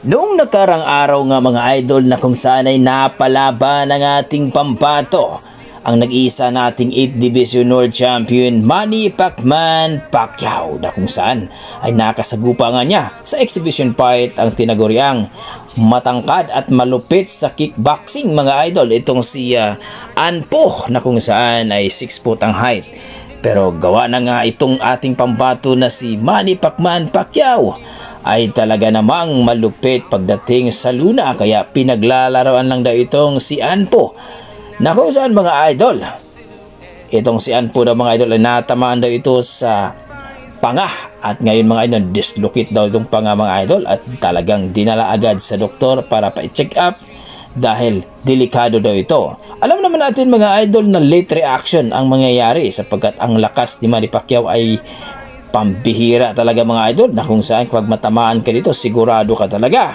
Noong nakarang araw nga mga idol na kung saan ay napalaban ng ating pambato, ang nag-iisa nating 8th Division World Champion Manny Pacquiao na kung saan ay nakasagupa nga niya sa exhibition fight ang tinaguriang matangkad at malupit sa kickboxing mga idol. Itong si Anpo na kung saan ay 6 foot ang height. Pero gawa na nga itong ating pambato na si Manny Pacquiao ay talaga namang malupit pagdating sa luna, kaya pinaglalaroan lang daw itong si Anpo na kung saan mga idol, itong si Anpo daw mga idol ay natamaan daw ito sa panga, at ngayon mga idol dislocate daw itong panga mga idol, at talagang dinala agad sa doktor para pa-check up dahil delikado daw ito. Alam naman natin mga idol na late reaction ang mangyayari sapagkat ang lakas ni Manny Pacquiao ay pambihira talaga mga idol, na kung saan kapag matamaan ka dito sigurado ka talaga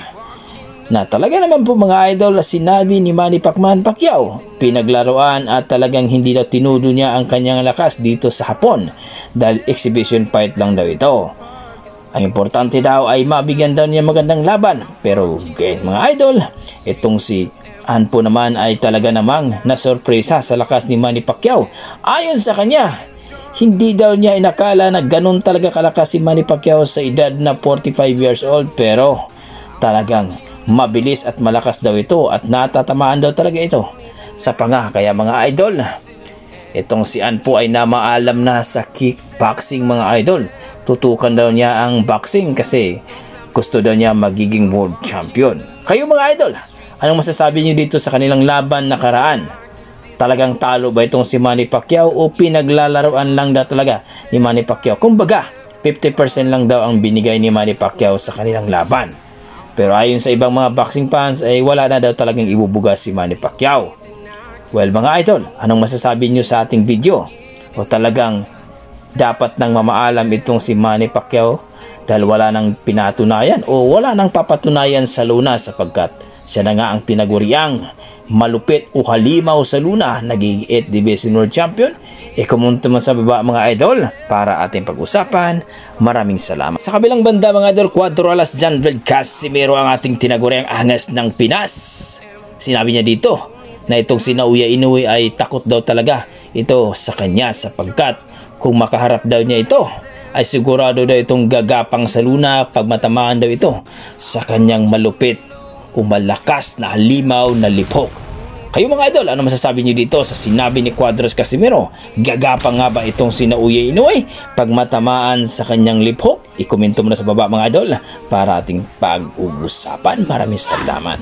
na talaga naman po mga idol na sinabi ni Manny Pacquiao pinaglaruan at talagang hindi daw tinudo niya ang kanyang lakas dito sa Hapon dahil exhibition fight lang daw ito. Ang importante daw ay mabigyan daw niya magandang laban, pero mga idol, itong si Anpo naman ay talaga namang nasorpresa sa lakas ni Manny Pacquiao. Ayon sa kanya, hindi daw niya inakala na ganun talaga kalakas si Manny Pacquiao sa edad na 45 years old, pero talagang mabilis at malakas daw ito at natatamaan daw talaga ito sa panga. Kaya mga idol, itong si Anpo ay namaalam na sa kickboxing mga idol. Tutukan daw niya ang boxing kasi gusto daw niya magiging world champion. Kayo mga idol, anong masasabi niyo dito sa kanilang laban nakaraan? Talagang talo ba itong si Manny Pacquiao o pinaglalaroan lang daw talaga ni Manny Pacquiao? Kumbaga, 50% lang daw ang binigay ni Manny Pacquiao sa kanilang laban. Pero ayon sa ibang mga boxing fans ay wala na daw talagang ibubuga si Manny Pacquiao. Well mga idol, anong masasabi niyo sa ating video? O talagang dapat nang mamaalam itong si Manny Pacquiao dahil wala nang pinatunayan o wala nang papatunayan sa luna sapagkat siya na nga ang tinaguriang malupit o halimaw sa luna, naging 8th Division World Champion? Kumunta mo sa baba mga idol para ating pag-usapan. Maraming salamat. Sa kabilang banda mga idol, Cuadro Alas Janvel Casimero ang ating tinaguriang angas ng Pinas. Sinabi niya dito na itong si Naoya Inoue ay takot daw talaga ito sa kanya sapagkat kung makaharap daw niya ito ay sigurado daw itong gagapang sa luna pag matamaan daw ito sa kanyang malupit o malakas na halimaw na liphok. Kayo mga idol, ano masasabi niyo dito sa sinabi ni Cuadros Casimero? Gagapang nga ba itong si Naoya Inoue pag matamaan sa kanyang liphok? I-komento mo na sa baba mga idol para ating pag-uusapan. Maraming salamat.